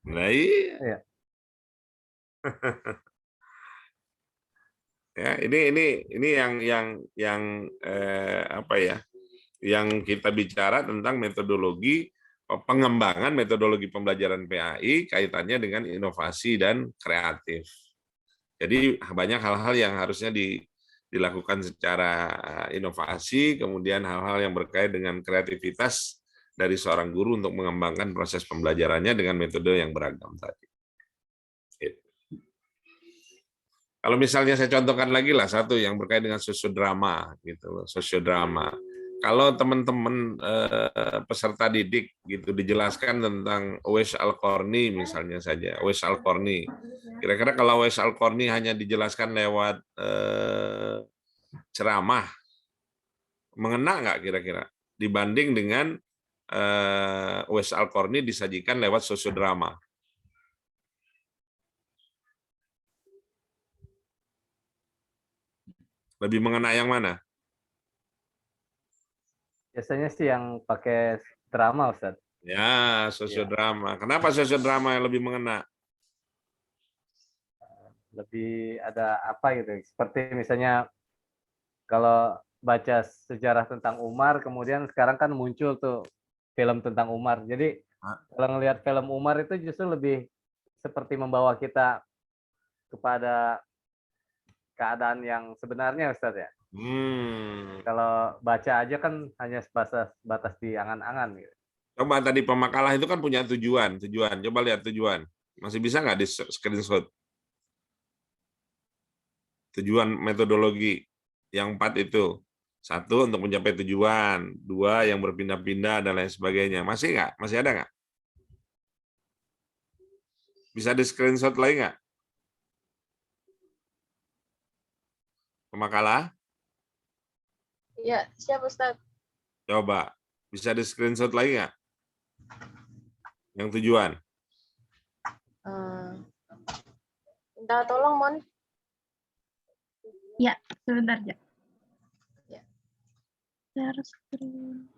Nah, iya. Iya. Ya, ini yang apa ya? Yang kita bicara tentang metodologi pengembangan metodologi pembelajaran PAI kaitannya dengan inovasi dan kreatif. Jadi banyak hal-hal yang harusnya dilakukan secara inovasi, kemudian hal-hal yang berkait dengan kreativitas dari seorang guru untuk mengembangkan proses pembelajarannya dengan metode yang beragam tadi. Kalau misalnya saya contohkan lagi lah satu yang berkait dengan sosiodrama gitu, sosiodrama. Kalau teman-teman peserta didik gitu dijelaskan tentang Uwais Al-Qarni misalnya saja, Uwais Al-Qarni. Kira-kira kalau Uwais Al-Qarni hanya dijelaskan lewat ceramah, mengena nggak kira-kira? Dibanding dengan Uwais Al-Qarni disajikan lewat sosiodrama. Lebih mengena yang mana? Biasanya sih yang pakai drama, Ustaz. Ya, Ya, sosiodrama. Kenapa sosiodrama yang lebih mengena? lebih ada apa gitu. Seperti misalnya kalau baca sejarah tentang Umar, kemudian sekarang kan muncul tuh film tentang Umar. Jadi kalau ngelihat film Umar itu justru lebih seperti membawa kita kepada keadaan yang sebenarnya, Ustaz ya. Hmm. Kalau baca aja kan hanya batas di angan-angan gitu. Coba tadi pemakalah itu kan punya tujuan, tujuan. Coba lihat tujuan. Masih bisa nggak di screenshot? Tujuan metodologi yang 4 itu. Satu untuk mencapai tujuan, dua yang berpindah-pindah dan lain sebagainya. Masih nggak? Masih ada nggak? Bisa di screenshot lagi nggak? Pemakalah? Ya, siap Ustaz. Coba. Bisa di screenshot lagi nggak? Yang tujuan. Minta tolong, Mon. Ya, sebentar ya. Ya. Share screen.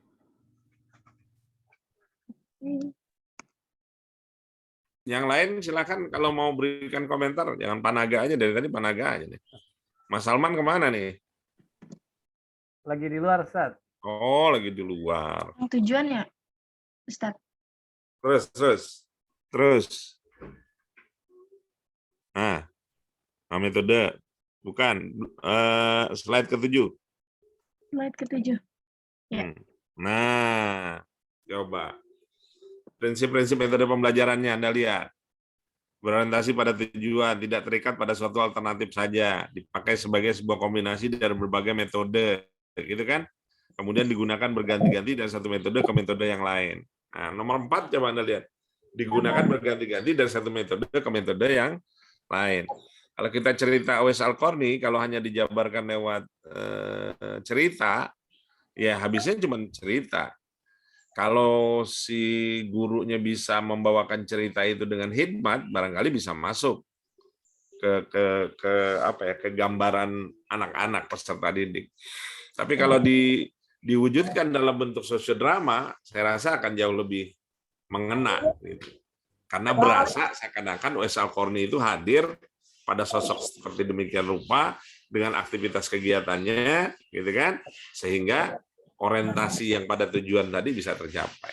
Yang lain silakan kalau mau berikan komentar. Jangan Panaga aja, dari tadi Panaga aja nih. Mas Salman kemana nih? Lagi di luar, Ustaz. Oh, lagi di luar. Yang tujuannya, Ustaz. Terus. Nah, metode. Bukan. Slide ke-7. Slide ke-7. Ya. Nah, coba. Prinsip-prinsip metode pembelajarannya Anda lihat. Berorientasi pada tujuan, tidak terikat pada suatu alternatif saja. Dipakai sebagai sebuah kombinasi dari berbagai metode. Gitu kan? Kemudian digunakan berganti-ganti dari satu metode ke metode yang lain. Nah, nomor 4 coba Anda lihat. Digunakan berganti-ganti dari satu metode ke metode yang lain. Kalau kita cerita Uwais Al-Qarni, kalau hanya dijabarkan lewat cerita, ya habisnya cuma cerita. Kalau si gurunya bisa membawakan cerita itu dengan hikmat, barangkali bisa masuk ke apa ya, ke gambaran anak-anak peserta didik. Tapi kalau diwujudkan dalam bentuk sosiodrama, saya rasa akan jauh lebih mengena gitu. Karena berasa seakan-akan Uwais Al-Qarni itu hadir pada sosok seperti demikian rupa dengan aktivitas kegiatannya, gitu kan, sehingga orientasi yang pada tujuan tadi bisa tercapai.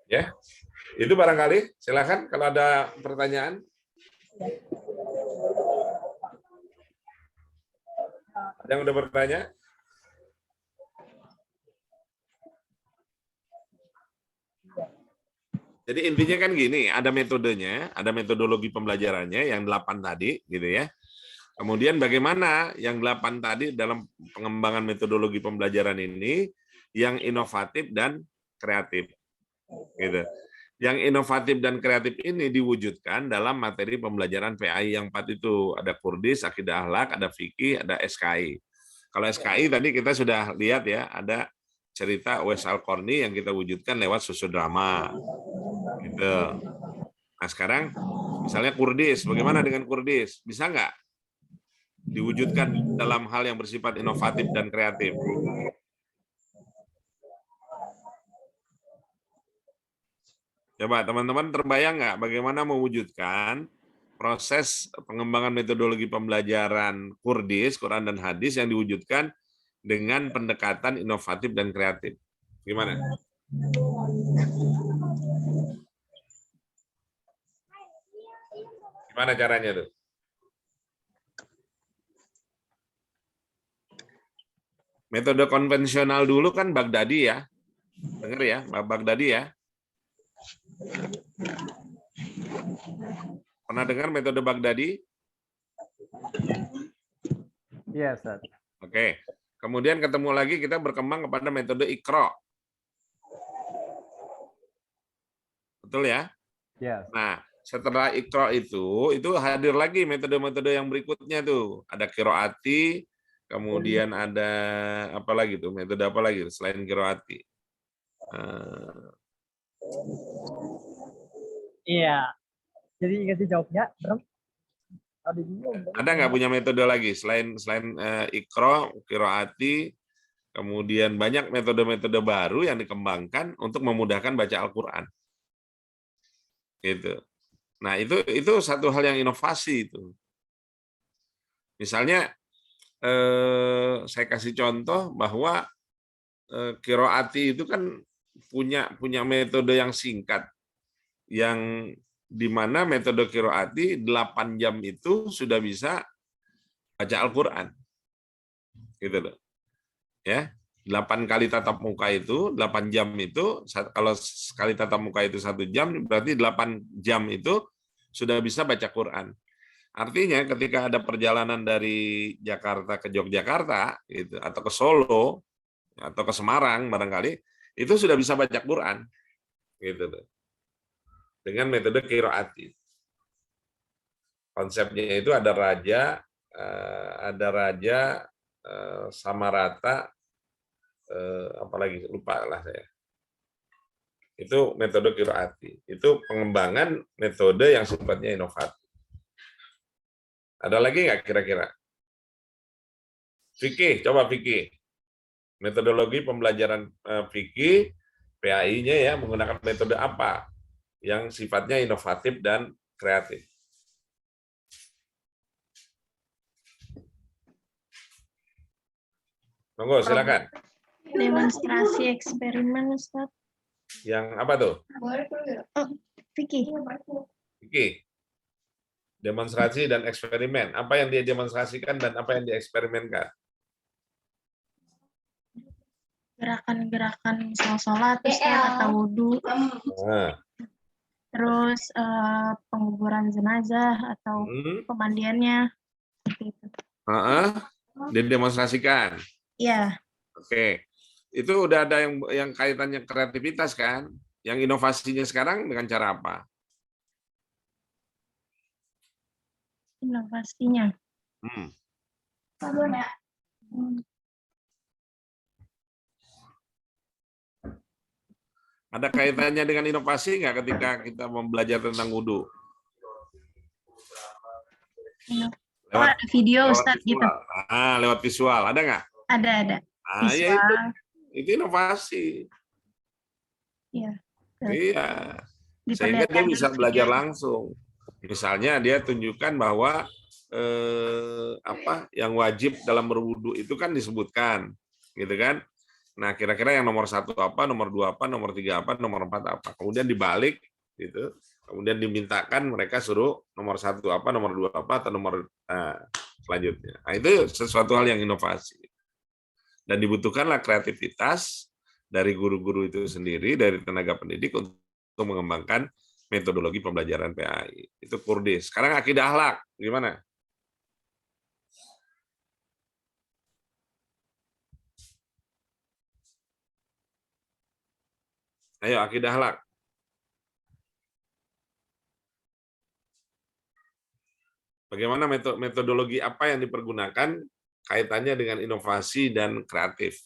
Ya, itu barangkali. Silakan kalau ada pertanyaan. Ada yang udah bertanya? Jadi intinya kan gini, ada metodenya, ada metodologi pembelajarannya yang 8 tadi, gitu ya. Kemudian bagaimana yang 8 tadi dalam pengembangan metodologi pembelajaran ini yang inovatif dan kreatif. Gitu. Yang inovatif dan kreatif ini diwujudkan dalam materi pembelajaran PAI yang 4 itu. Ada Kurdis, Akidah Akhlak, ada Fikih, ada SKI. Kalau SKI tadi kita sudah lihat ya, ada cerita Uwais Al-Qarni yang kita wujudkan lewat sosiodrama. Gitu. Nah sekarang misalnya Kurdis, bagaimana dengan Kurdis? Bisa nggak diwujudkan dalam hal yang bersifat inovatif dan kreatif? Coba teman-teman terbayang nggak bagaimana mewujudkan proses pengembangan metodologi pembelajaran Kurdis, Quran dan hadis yang diwujudkan dengan pendekatan inovatif dan kreatif. Gimana? Gimana caranya tuh? Metode konvensional dulu kan Baghdadi ya. Dengar ya, Baghdadi ya. Pernah dengar metode Baghdadi? Iya, Ustaz. Oke. Kemudian ketemu lagi kita berkembang kepada metode Iqra. Betul ya? Iya. Nah, setelah Iqra itu hadir lagi metode-metode yang berikutnya tuh. Ada Qiraati, kemudian ada apa lagi tuh? Metode apa lagi selain Qiraati? Iya. Jadi kasih jawabnya, Bro. Ada nggak punya metode lagi selain Iqra, Qiraati, kemudian banyak metode-metode baru yang dikembangkan untuk memudahkan baca Al-Qur'an. Gitu. Nah, itu satu hal yang inovasi itu. Misalnya saya kasih contoh bahwa Qiraati itu kan punya metode yang singkat, yang di mana metode Qiraati 8 jam itu sudah bisa baca Al-Qur'an. Gitu loh. Ya, 8 kali tatap muka itu, 8 jam itu, kalau sekali tatap muka itu 1 jam, berarti 8 jam itu sudah bisa baca Quran. Artinya ketika ada perjalanan dari Jakarta ke Yogyakarta, gitu, atau ke Solo, atau ke Semarang barangkali, itu sudah bisa baca Quran. Gitu loh. Dengan metode Qiraati. Konsepnya itu ada raja sama rata, apalagi lupa lah saya. Itu metode Qiraati. Itu pengembangan metode yang sifatnya inovatif. Ada lagi nggak kira-kira? Fikih, coba fikih. Metodologi pembelajaran fikih, PAI-nya ya menggunakan metode apa yang sifatnya inovatif dan kreatif. Monggo, silakan. Demonstrasi eksperimen, Ustaz. Yang apa tuh? Oh, Vicky. Fikih. Demonstrasi dan eksperimen. Apa yang dia demonstrasikan dan apa yang dieksperimenkan? Gerakan-gerakan misal sholat, Ustaz, atau wudhu. Nah. Terus penguburan jenazah atau pemandiannya. Seperti itu. Didemonstrasikan. Iya. Oke. Itu udah ada yang kaitannya kreativitas kan? Yang inovasinya sekarang dengan cara apa? Inovasinya. Ada kaitannya dengan inovasi nggak ketika kita belajar tentang wudhu? Lewat video, Ustaz, visual. gitu. Lewat visual. Ada nggak? Ada. Ya itu inovasi. Iya. Iya. Sehingga dia bisa belajar langsung. Misalnya dia tunjukkan bahwa yang wajib dalam berwudu itu kan disebutkan, gitu kan? Nah, kira-kira yang nomor 1 apa, nomor 2 apa, nomor 3 apa, nomor 4 apa. Kemudian dibalik, gitu. Kemudian dimintakan mereka suruh nomor 1 apa, nomor 2 apa, atau nomor selanjutnya. Nah, itu sesuatu hal yang inovasi. Dan dibutuhkanlah kreativitas dari guru-guru itu sendiri, dari tenaga pendidik untuk mengembangkan metodologi pembelajaran PAI. Itu Kurdis. Sekarang akidah akhlak, gimana? Ayo, akidah akhlak. Bagaimana metodologi apa yang dipergunakan kaitannya dengan inovasi dan kreatif?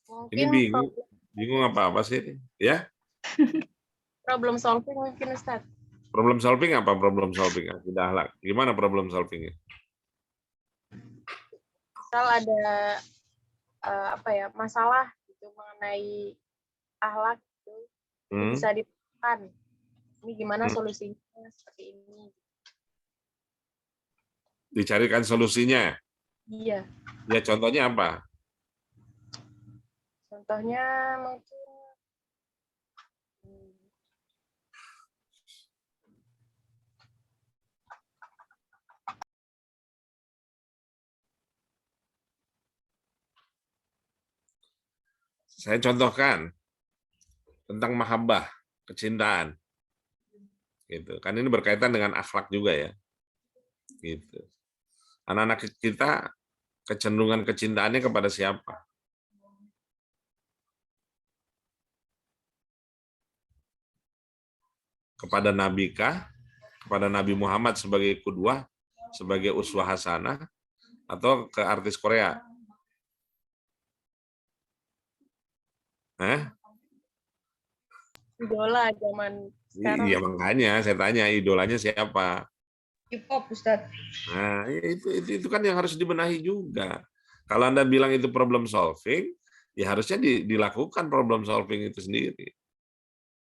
Mungkin Ini bingung apa sih? Ya? problem solving mungkin, Ustaz. Problem solving apa problem solving? Akidah akhlak. Gimana problem solvingnya? Misal ada apa ya, masalah gitu mengenai akhlak gitu, itu Hmm? bisa ditemukan. Ini gimana Hmm. solusinya seperti ini. Dicarikan solusinya. Iya. Ya contohnya apa? Contohnya mungkin Saya contohkan tentang mahabbah, kecintaan. Gitu. Kan ini berkaitan dengan akhlak juga ya. Gitu. Anak-anak kita kecenderungan kecintaannya kepada siapa? Kepada Nabi kah? Kepada Nabi Muhammad sebagai qudwah, sebagai uswah hasanah, atau ke artis Korea? idola zaman sekarang. Iya makanya saya tanya idolanya siapa? K-pop, Ustadz. Nah, itu kan yang harus dibenahi juga. Kalau Anda bilang itu problem solving, ya harusnya dilakukan problem solving itu sendiri.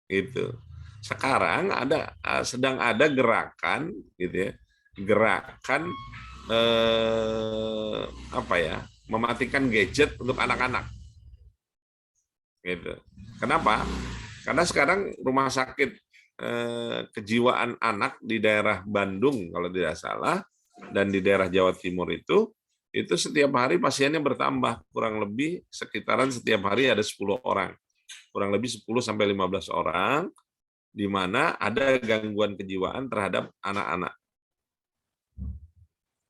Itu. Sekarang sedang ada gerakan gitu ya. Gerakan apa ya? Mematikan gadget untuk anak-anak. Gitu. Kenapa? Karena sekarang rumah sakit kejiwaan anak di daerah Bandung kalau tidak salah dan di daerah Jawa Timur itu setiap hari pasiennya bertambah, kurang lebih sekitaran setiap hari ada 10 orang. Kurang lebih 10 sampai 15 orang di mana ada gangguan kejiwaan terhadap anak-anak.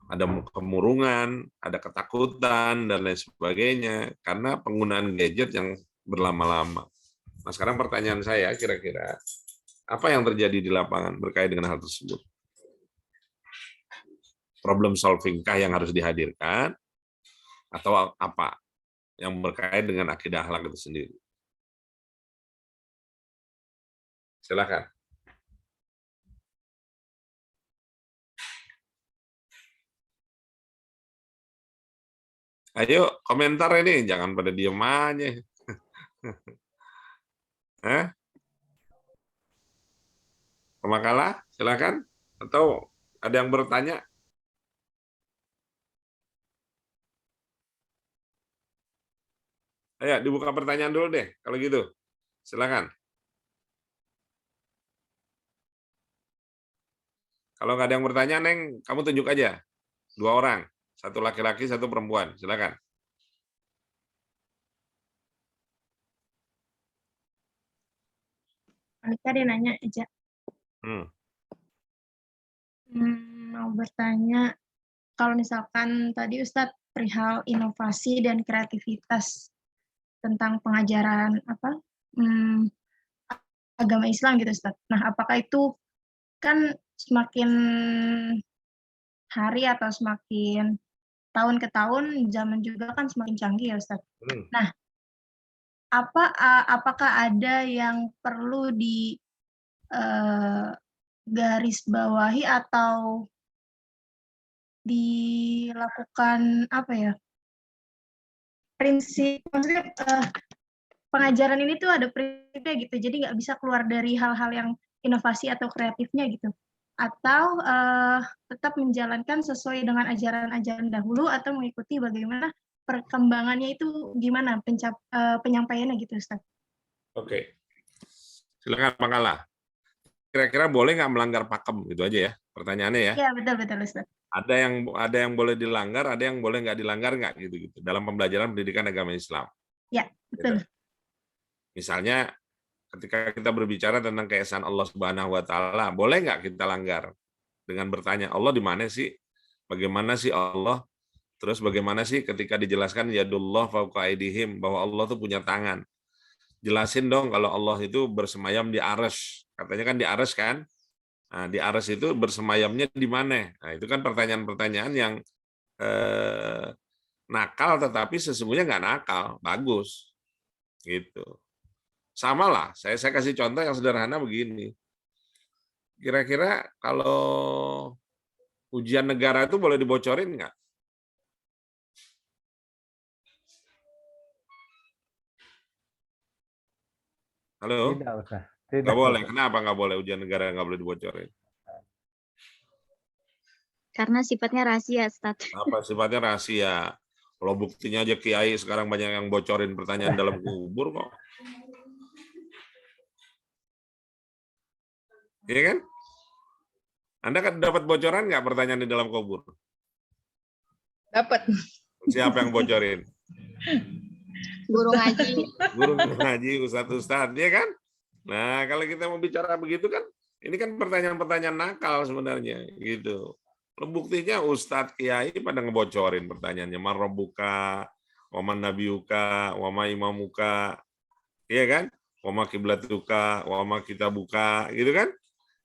Ada kemurungan, ada ketakutan dan lain sebagainya karena penggunaan gadget yang berlama-lama. Nah, sekarang pertanyaan saya kira-kira apa yang terjadi di lapangan berkait dengan hal tersebut? Problem solving-kah yang harus dihadirkan? Atau apa yang berkait dengan akidah akhlak itu sendiri? Silakan. Ayo komentar ini, jangan pada diem aja. Pemakalah, silakan. Atau ada yang bertanya? Ayo dibuka pertanyaan dulu deh, kalau gitu. Silakan. Kalau nggak ada yang bertanya, Neng, kamu tunjuk aja. 2 orang. 1 laki-laki, 1 perempuan. Silakan. Anissa dia nanya aja. Mau bertanya, kalau misalkan tadi Ustadz perihal inovasi dan kreativitas tentang pengajaran agama Islam gitu Ustadz. Nah, apakah itu kan semakin hari atau semakin tahun ke tahun zaman juga kan semakin canggih ya Ustadz. Nah, apakah ada yang perlu di garis bawahi atau dilakukan apa ya? Prinsip, maksudnya pengajaran ini tuh ada prinsipnya gitu, jadi nggak bisa keluar dari hal-hal yang inovasi atau kreatifnya gitu. Atau tetap menjalankan sesuai dengan ajaran-ajaran dahulu atau mengikuti bagaimana perkembangannya itu gimana penyampaiannya gitu Ustaz. Oke. Silakan Pangkala. Kira-kira boleh nggak melanggar pakem? Itu aja ya pertanyaannya ya. Iya, betul Ustaz. Ada yang boleh dilanggar, ada yang boleh nggak dilanggar nggak gitu dalam pembelajaran pendidikan agama Islam. Ya, betul. Gitu. Misalnya ketika kita berbicara tentang keesaan Allah Subhanahu wa taala, boleh nggak kita langgar dengan bertanya Allah di mana sih? Bagaimana sih Allah? Terus bagaimana sih ketika dijelaskan yadullah fauqa aydihim bahwa Allah tuh punya tangan. Jelasin dong kalau Allah itu bersemayam di arsy. Katanya kan di arsy kan? Nah, di arsy itu bersemayamnya di mana? Nah, itu kan pertanyaan-pertanyaan yang nakal tetapi sesungguhnya nggak nakal, bagus. Gitu. Sama lah, saya kasih contoh yang sederhana begini. Kira-kira kalau ujian negara itu boleh dibocorin nggak? Halo? Tidak usah. Nggak Tidak boleh. usah. Kenapa nggak boleh ujian negara nggak boleh dibocorin? Karena sifatnya rahasia, Ustaz. Apa sifatnya rahasia? Kalau buktinya aja Kiai sekarang banyak yang bocorin pertanyaan dalam kubur kok. Iya kan? Anda kan dapat bocoran nggak pertanyaan di dalam kubur? Dapat. Siapa yang bocorin? Guru ngaji. Guru ngaji, ustadz-ustadz, ya kan? Nah, kalau kita mau bicara begitu kan, ini kan pertanyaan-pertanyaan nakal sebenarnya, gitu. Kalau buktinya ustadz kiai pada ngebocorin pertanyaannya, man rabbuka, wa man nabiyuka, wa ma imamuka, iya kan? Wa ma kiblatuka, wa ma kitabuka, gitu kan?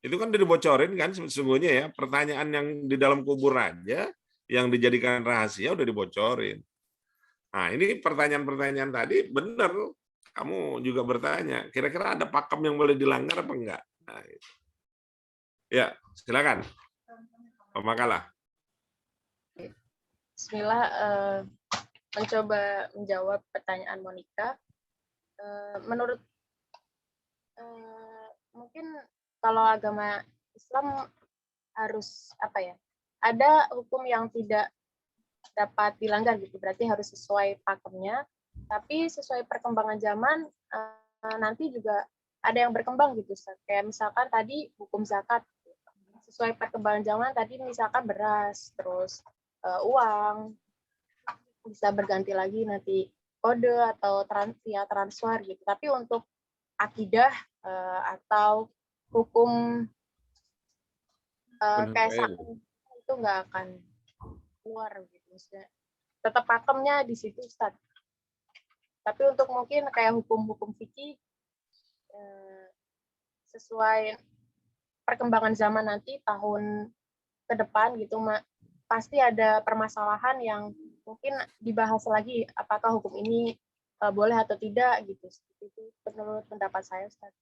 Itu kan udah dibocorin kan sesungguhnya ya, pertanyaan yang di dalam kubur aja yang dijadikan rahasia udah dibocorin. Nah, ini pertanyaan-pertanyaan tadi benar. Kamu juga bertanya, kira-kira ada pakem yang boleh dilanggar apa enggak? Nah, itu. Ya, silakan. Pemakalah. Bismillah, mencoba menjawab pertanyaan Monica. Menurut mungkin kalau agama Islam harus apa ya? Ada hukum yang tidak dapat dilanggar gitu, berarti harus sesuai pakemnya. Tapi sesuai perkembangan zaman nanti juga ada yang berkembang gitu, Ustaz. Kayak misalkan tadi hukum zakat, sesuai perkembangan zaman tadi misalkan beras, terus uang bisa berganti lagi nanti kode atau transfer gitu. Tapi untuk akidah atau hukum keesaan itu nggak akan keluar gitu, maksudnya tetap pakemnya di situ, Ustaz. Tapi untuk mungkin kayak hukum-hukum fikih sesuai perkembangan zaman nanti tahun ke depan gitu, pasti ada permasalahan yang mungkin dibahas lagi apakah hukum ini boleh atau tidak gitu. Itu menurut pendapat saya, Ustaz.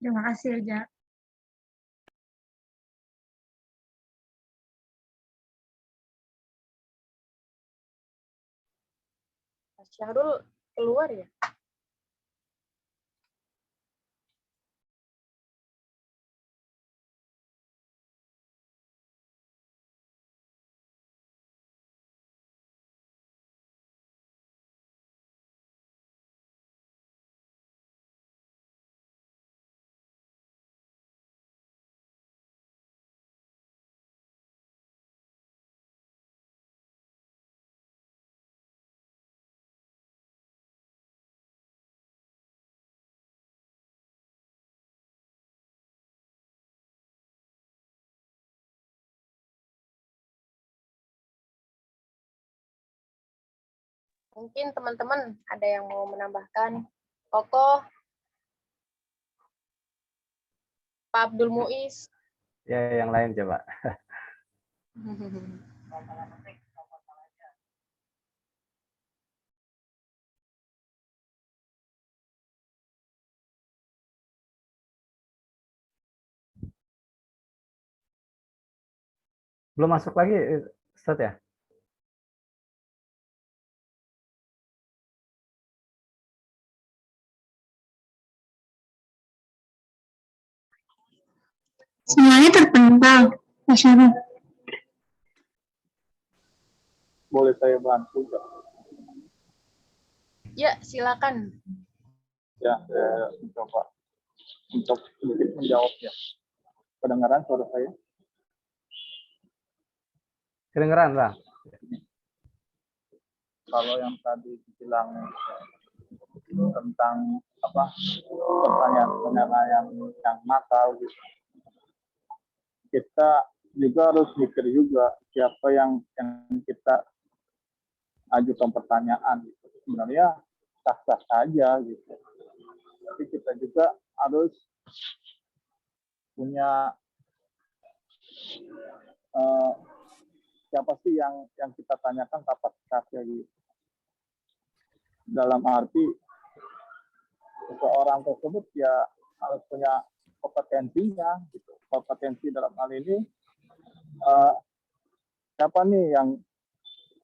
Terima kasih, Ja. Syahrul keluar ya? Mungkin teman-teman ada yang mau menambahkan. Koko, Pak Abdul Muiz. Ya, yang lain coba. Belum masuk lagi, Ustaz ya? Semuanya terpental, Pak Syarul. Boleh saya bantu nggak? Ya, silakan. Ya, saya mencoba untuk sedikit menjawabnya. Kedengaran suara saya? Kedengeran, Bang? Kalau yang tadi bilang tentang apa pertanyaan yang nakal gitu, kita juga harus mikir juga siapa yang kita ajukan pertanyaan gitu. Sebenarnya sah-sah saja gitu, tapi kita juga harus punya siapa sih yang kita tanyakan kapasitasnya gitu. dalam arti seseorang tersebut ya harus punya kompetensinya gitu. Kompetensi dalam hal ini siapa nih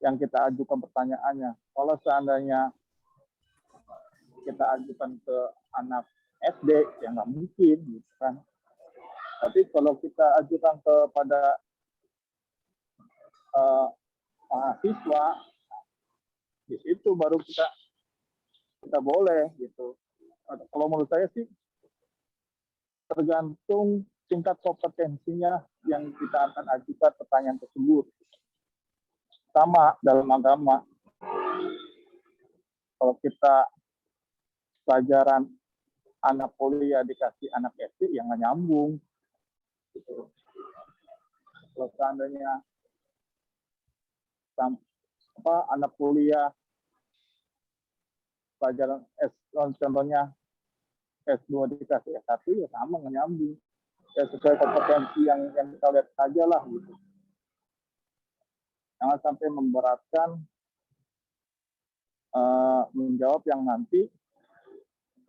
yang kita ajukan pertanyaannya. Kalau seandainya kita ajukan ke anak SD ya nggak mungkin gitu kan. Tapi kalau kita ajukan kepada mahasiswa, di situ baru kita boleh gitu. Kalau menurut saya sih tergantung tingkat kompetensinya yang kita akan ajukan pertanyaan tersebut. Sama dalam agama. Kalau kita pelajaran anak kuliah dikasih anak SD yang nggak nyambung. Gitu. Kalau seandainya anak kuliah pelajaran contohnya S2 dikasih S1 ya sama nggak nyambung. Ya sesuai kompetensi yang kita lihat saja lah gitu. Jangan sampai memberatkan menjawab yang nanti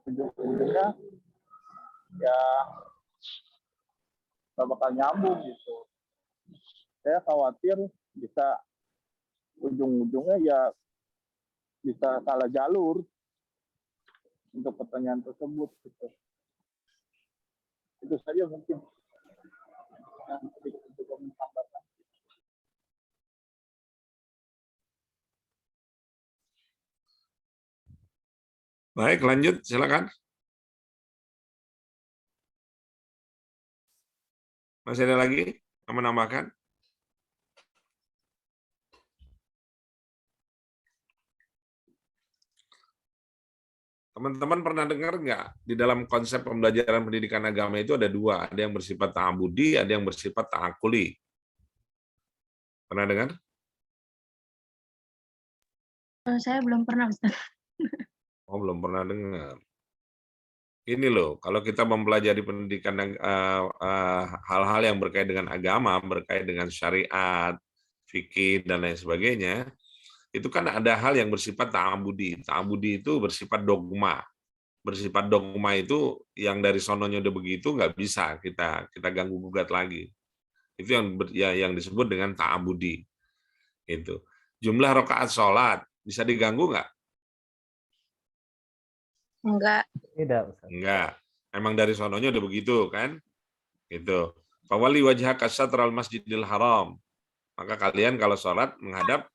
ujung-ujungnya ya nggak bakal nyambung gitu. Saya khawatir bisa ujung-ujungnya ya bisa salah jalur untuk pertanyaan tersebut gitu. Itu saja mungkin yang sedikit untuk menambahkan. Baik, lanjut, silakan. Masih ada lagi yang menambahkan? Teman-teman pernah dengar nggak di dalam konsep pembelajaran pendidikan agama itu ada dua, ada yang bersifat ta'abudi, ada yang bersifat ta'akuli. Pernah dengar? Saya belum pernah, Ustaz. Oh, belum pernah dengar. Ini loh, kalau kita mempelajari pendidikan hal-hal yang berkait dengan agama, berkait dengan syariat, fikih dan lain sebagainya, itu kan ada hal yang bersifat ta'abudi. Ta'abudi itu bersifat dogma. Bersifat dogma itu yang dari sononya udah begitu nggak bisa kita ganggu gugat lagi. Itu yang disebut dengan ta'abudi. Itu. Jumlah rakaat sholat bisa diganggu nggak? Enggak. Tidak, Ustaz. Enggak. Emang dari sononya udah begitu kan? Gitu. Fawali wajhaka syatral masjidil haram. Maka kalian kalau sholat menghadap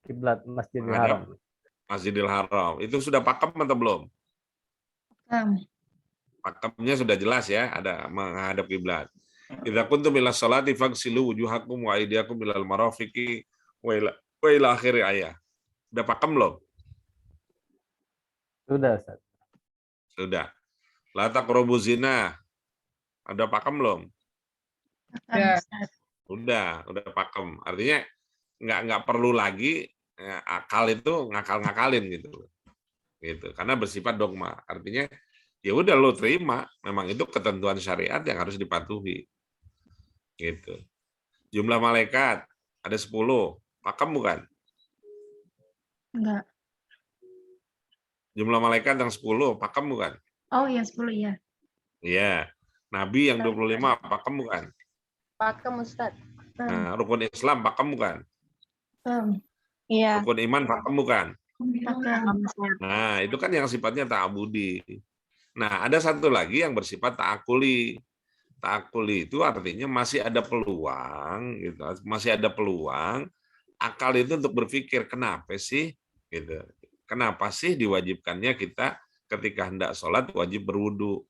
Kiblat Masjidil Haram. Masjidil Haram. Itu sudah pakem atau belum? Pakemnya sudah jelas ya, ada menghadap kiblat. Idza kuntum ila sholati faghsilu wujuhakum wa aydiyakum ilal marafiqi wa ila akhir ayat. Udah pakem belum? Sudah, Ustaz. Sudah. La taqrabu zina. Ada pakem belum? Udah pakem. Artinya nggak perlu lagi akal itu ngakal-ngakalin gitu. Gitu. Karena bersifat dogma. Artinya ya udah lo terima, memang itu ketentuan syariat yang harus dipatuhi. Gitu. Jumlah malaikat ada 10. Pakem bukan? Enggak. Jumlah malaikat yang 10, pakem bukan? Oh iya, 10 ya. Iya. Nabi yang 25, pakem bukan? Pakem, Ustaz. Nah, rukun Islam pakem bukan? Iya. Rukun iman pakem bukan? Pakem. Nah, itu kan yang sifatnya ta'abudi. Nah, ada satu lagi yang bersifat ta'akuli. Ta'akuli itu artinya masih ada peluang, gitu. Masih ada peluang akal itu untuk berpikir kenapa sih, gitu. Kenapa sih diwajibkannya kita ketika hendak sholat wajib berwudu?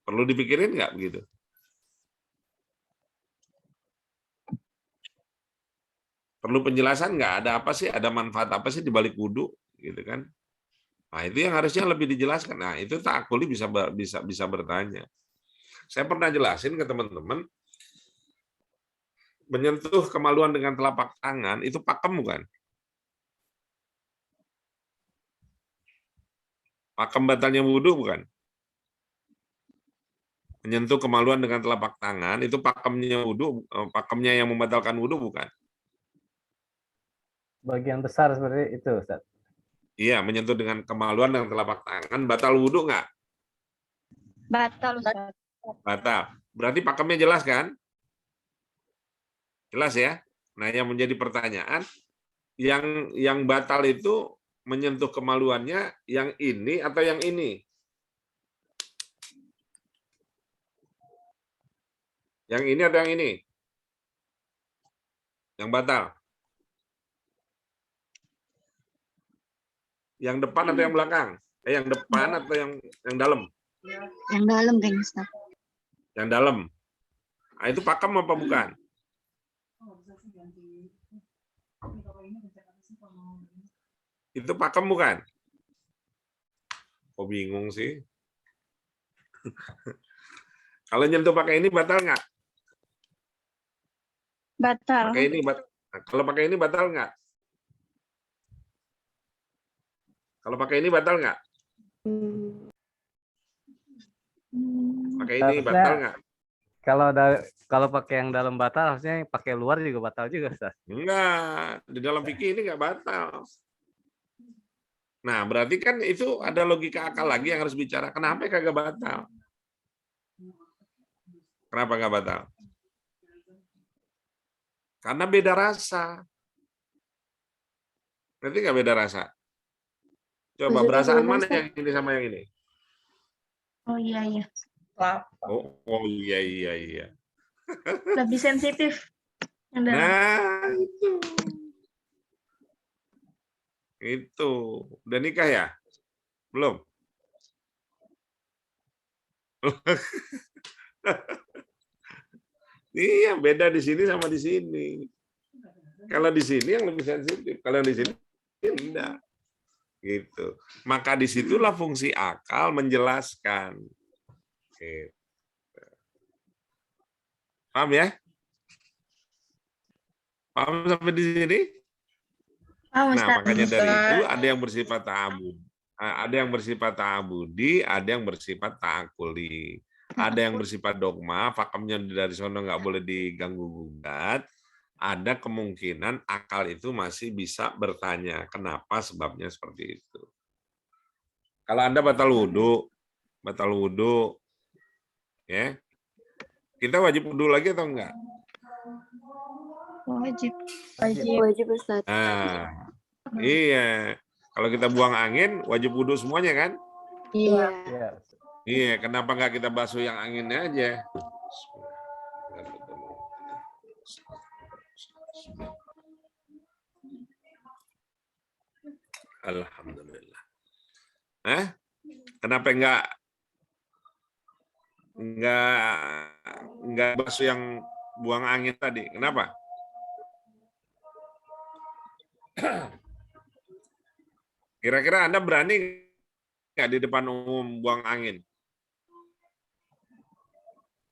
Perlu dipikirin nggak begitu? Perlu penjelasan nggak? Ada apa sih? Ada manfaat apa sih di balik wudu, gitu kan? Nah, itu yang harusnya lebih dijelaskan. Nah, itu ta'akuli bisa bertanya. Saya pernah jelasin ke teman-teman, menyentuh kemaluan dengan telapak tangan itu pakem bukan? Pakem batalnya wudu bukan? Menyentuh kemaluan dengan telapak tangan itu pakemnya wudu, pakemnya yang membatalkan wudu bukan? bagian besar seperti itu, Ustaz. Iya, menyentuh dengan kemaluan dengan telapak tangan, batal wudhu nggak? Batal, Ustaz. Batal. Berarti pakemnya jelas kan? Jelas ya? Nah, yang menjadi pertanyaan, yang batal itu menyentuh kemaluannya yang ini atau yang ini? Yang ini atau yang ini? Yang batal? Yang depan atau yang belakang? Yang depan atau yang dalam? Yang dalam kayaknya, Ustaz. Yang dalam. Nah, itu pakem apa bukan? Itu pakem bukan? Kok bingung sih? Kalau nyentuh pakai ini batal nggak? Batal. Pakai ini kalau pakai ini batal nggak? Kalau pakai ini batal nggak? Pakai ini Harusnya- batal nggak? Kalau pakai yang dalam batal, harusnya pakai luar juga batal juga, Ustaz. Enggak, di dalam fikih ini nggak batal. Nah, berarti kan itu ada logika akal lagi yang harus bicara. Kenapa kagak batal? Kenapa nggak batal? Karena beda rasa. Berarti nggak beda rasa? Coba Maksudnya berasaan gimana, mana Ustaz? yang ini sama yang ini? Oh iya, iya. Oh iya. Lebih sensitif. Yang dalam. Nah, itu. Udah nikah ya? Belum? Iya, beda di sini sama di sini. Kalau di sini yang lebih sensitif, kalau di sini enggak. Gitu. Maka disitulah fungsi akal menjelaskan. Gitu. Paham ya? Paham sampai di sini? Paham, Nah, Ustaz. makanya dari itu ada yang bersifat ta'abud. Ada yang bersifat ta'abudi, ada yang bersifat ta'akuli. Ada yang bersifat dogma, fakemnya dari sono nggak boleh diganggu-gugat. Ada kemungkinan akal itu masih bisa bertanya, kenapa sebabnya seperti itu. Kalau Anda batal wudhu, ya, kita wajib wudhu lagi atau enggak? Wajib. Wajib, Ustaz. Nah, iya. Kalau kita buang angin, wajib wudhu semuanya kan? Iya. Iya. Iya, kenapa nggak kita basuh yang anginnya aja? Alhamdulillah. Kenapa nggak basuh yang buang angin tadi? Kenapa? Kira-kira Anda berani nggak di depan umum buang angin?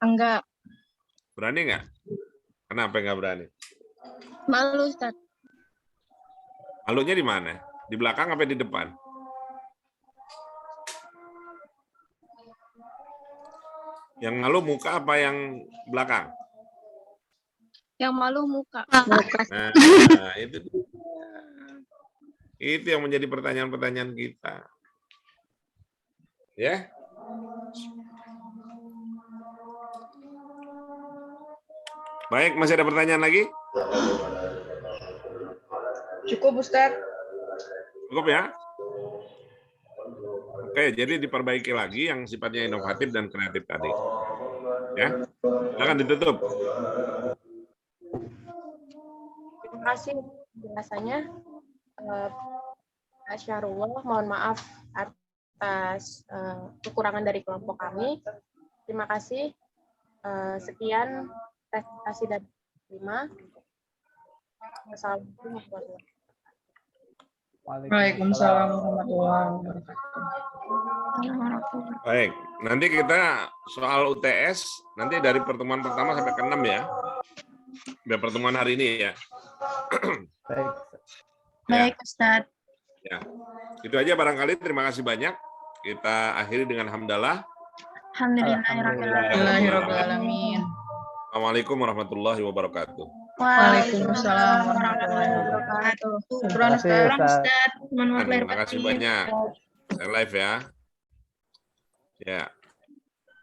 Enggak. Berani nggak? Kenapa nggak berani? Malu, Ustaz. Malunya di mana? Di belakang apa di depan? Yang malu muka apa yang belakang? Yang malu muka. Nah, itu dia. Itu yang menjadi pertanyaan-pertanyaan kita. Ya. Baik, masih ada pertanyaan lagi? Cukup, Ustaz. Cukup ya? Oke, jadi diperbaiki lagi yang sifatnya inovatif dan kreatif tadi. Ya, silakan ditutup. Terima kasih penjelasannya. Pak Syahrullah, mohon maaf atas kekurangan dari kelompok kami. Terima kasih. Sekian presentasi dan terima. Assalamualaikum warahmatullahi wabarakatuh. Waalaikumsalam warahmatullahi wabarakatuh. Baik, nanti kita soal UTS nanti dari pertemuan pertama sampai ke-6 ya. Dari pertemuan hari ini ya. Baik. Baik, Ustaz. Ya. Itu aja barangkali. Terima kasih banyak. Kita akhiri dengan hamdalah. Alhamdulillahirrahmanirrahim. Alhamdulillahirrahmanirrahim. Assalamualaikum warahmatullahi wabarakatuh. Waalaikumsalam warahmatullahi wabarakatuh. Syukran Terima kasih, Ustaz. Ustaz. Mohon maaf lahir Terima kasih batin. banyak. Saya live ya. Ya.